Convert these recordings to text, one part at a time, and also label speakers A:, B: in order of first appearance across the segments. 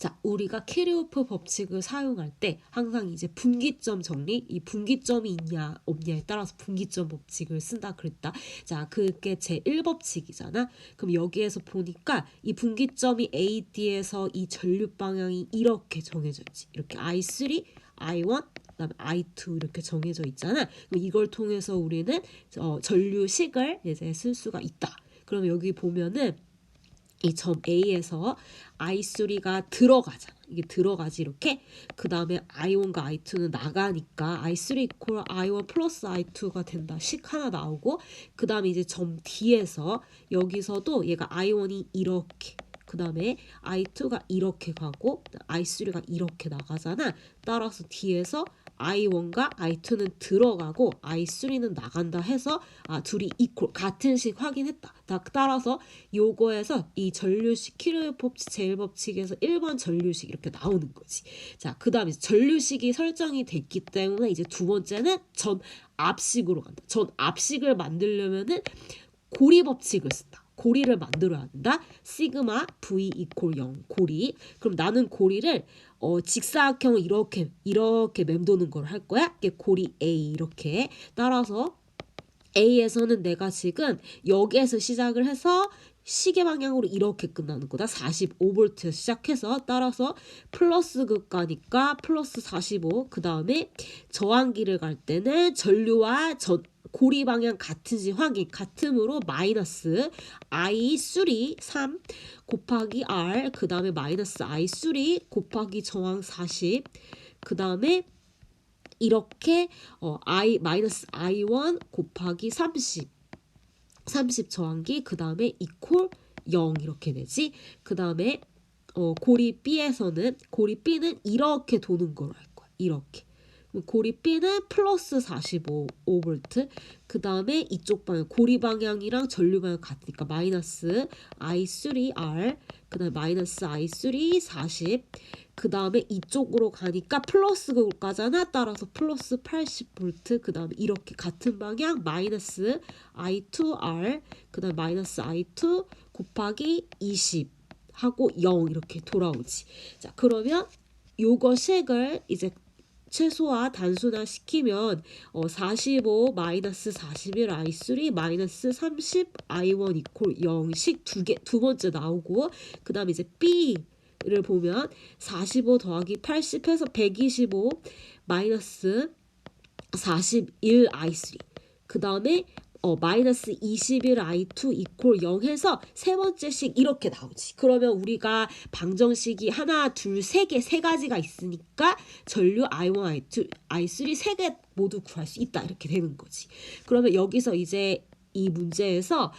A: 자, 우리가 키르호프 법칙을 사용할 때 항상 이제 분기점 정리, 이 분기점이 있냐 없냐에 따라서 분기점 법칙을 쓴다 그랬다. 자, 그게 제1법칙이잖아. 그럼 여기에서 보니까 이 분기점이 AD에서 이 전류 방향이 이렇게 정해져 있지. 이렇게 I3, I1, 그다음에 I2 이렇게 정해져 있잖아. 그럼 이걸 통해서 우리는 전류식을 이제 쓸 수가 있다. 그럼 여기 보면은 이 점 A에서 I3가 들어가잖아. 이게 들어가지 이렇게. 그 다음에 I1과 I2는 나가니까 I3 equal I1 플러스 I2가 된다. 식 하나 나오고 그 다음에 이제 점 D에서 여기서도 얘가 I1이 이렇게 그 다음에 I2가 이렇게 가고 I3가 이렇게 나가잖아. 따라서 D에서 I1과 I2는 들어가고 I3는 나간다 해서 둘이 equal 같은 식 확인했다. 따라서 요거에서 이 전류식 키르호프 법칙 제1법칙에서 1번 전류식 이렇게 나오는 거지. 자, 그 다음에 전류식이 설정이 됐기 때문에 이제 두 번째는 전 앞식으로 간다. 전 앞식을 만들려면은 고리 법칙을 쓴다. 고리를 만들어야 한다. 시그마 V 이퀄 0 고리. 그럼 나는 고리를 직사각형을 이렇게 맴도는 걸 할 거야. 이게 고리 A 이렇게. 따라서 A에서는 내가 지금 여기에서 시작을 해서 시계 방향으로 이렇게 끝나는 거다. 45V에서 시작해서 따라서 플러스 극가니까 플러스 45. 그 다음에 저항기를 갈 때는 전류와 고리 방향 같은지 확인. 같음으로 마이너스 I3 3 곱하기 R 그 다음에 마이너스 I3 곱하기 저항 40 그 다음에 이렇게 마이너스 I1 곱하기 30 저항기 그 다음에 이퀄 0 이렇게 되지. 그 다음에 고리 B에서는 고리 B는 이렇게 도는 걸로 할 거야. 이렇게. 고리 B는 플러스 45V 그 다음에 이쪽 방향 고리 방향이랑 전류 방향 같으니까 마이너스 I3R 그 다음에 마이너스 I3 40 그 다음에 이쪽으로 가니까 플러스 가잖아. 따라서 플러스 80V 그 다음에 이렇게 같은 방향 마이너스 I2R 그 다음에 마이너스 I2 곱하기 20 하고 0 이렇게 돌아오지. 자, 그러면 요거 식을 이제 최소화 단순화 시키면 45 마이너스 41 I3 마이너스 30 I1 이퀄 0식 두 번째 나오고 그 다음에 이제 B를 보면 45 더하기 80 해서 125 마이너스 41 I3 그 다음에 마이너스 21 I2 이퀄 0 해서 세 번째씩 이렇게 나오지. 그러면 우리가 방정식이 하나, 둘, 세 가지가 있으니까 전류 I1, I2, I3 세 개 모두 구할 수 있다. 이렇게 되는 거지. 그러면 여기서 이제 이 문제에서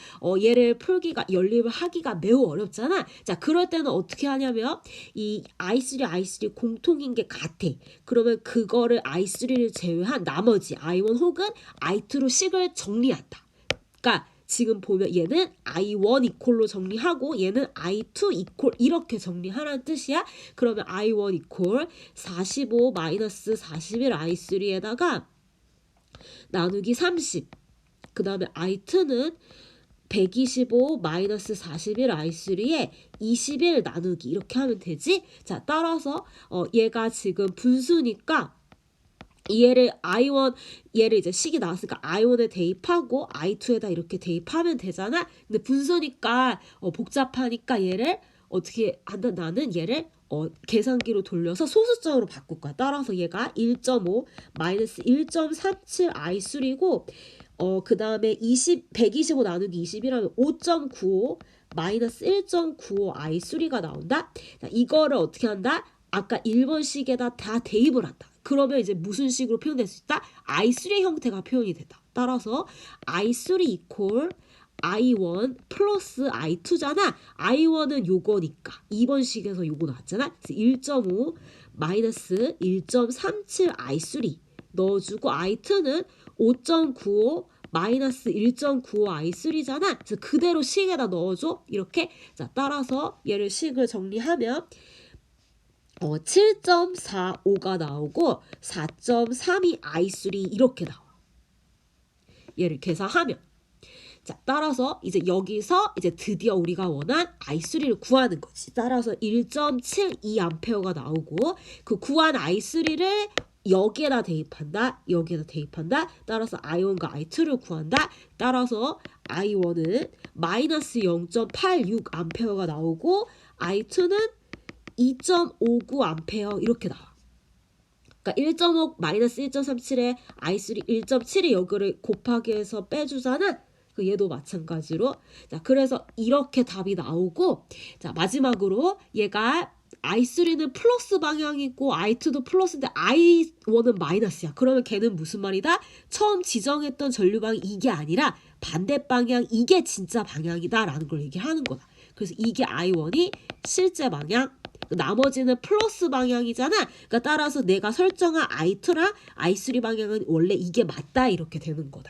A: 얘를 풀기가 연립을 하기가 매우 어렵잖아. 자, 그럴 때는 어떻게 하냐면 이 I3 공통인 게 같아. 그러면 그거를 I3를 제외한 나머지 I1 혹은 I2로 식을 정리한다. 그러니까 지금 보면 얘는 I1 이퀄로 정리하고 얘는 I2 이퀄 이렇게 정리하라는 뜻이야. 그러면 I1 이퀄 45 마이너스 41 I3에다가 나누기 30 그 다음에 I2는 125 마이너스 41 I3에 21 나누기 이렇게 하면 되지. 자, 따라서 얘가 지금 분수니까 얘를 이제 식이 나왔으니까 I1에 대입하고 I2에다 이렇게 대입하면 되잖아. 근데 분수니까 복잡하니까 얘를 어떻게 한다? 나는 얘를 계산기로 돌려서 소수점으로 바꿀 거야. 따라서 얘가 1.5 마이너스 1.37 I3고 그 다음에 125 나누기 20이라면 5.95 마이너스 1.95 I3가 나온다. 자, 이거를 어떻게 한다? 아까 1번식에다 다 대입을 한다. 그러면 이제 무슨 식으로 표현될 수 있다? I3의 형태가 표현이 된다. 따라서 I3 이퀄 I1 플러스 I2잖아. I1은 요거니까 2번식에서 요거 나왔잖아. 그래서 1.5 마이너스 1.37 I3 넣어주고 I2는 5.95 마이너스 1.95 I3잖아. 그래서 그대로 식에다 넣어줘. 이렇게. 자, 따라서 얘를 식을 정리하면 7.45가 나오고 4.32 I3 이렇게 나와. 얘를 계산하면 자, 따라서 이제 여기서 이제 드디어 우리가 원한 I3를 구하는 거지. 따라서 1.72A가 나오고 그 구한 I3를 여기에다 대입한다. 여기에다 대입한다. 따라서 I1과 I2를 구한다. 따라서 I1은 마이너스 0.86A가 나오고 I2는 2.59A 이렇게 나와. 그러니까 1.5 마이너스 1.37에 I3 1.7이 여기를 곱하기 해서 빼주잖아. 그 얘도 마찬가지로. 자, 그래서 이렇게 답이 나오고, 자, 마지막으로 얘가 I3는 플러스 방향이고 I2도 플러스인데 I1은 마이너스야. 그러면 걔는 무슨 말이다? 처음 지정했던 전류방이 이게 아니라 반대 방향, 이게 진짜 방향이다 라는 걸 얘기하는 거다. 그래서 이게 I1이 실제 방향, 나머지는 플러스 방향이잖아. 그러니까 따라서 내가 설정한 I2랑 I3 방향은 원래 이게 맞다 이렇게 되는 거다.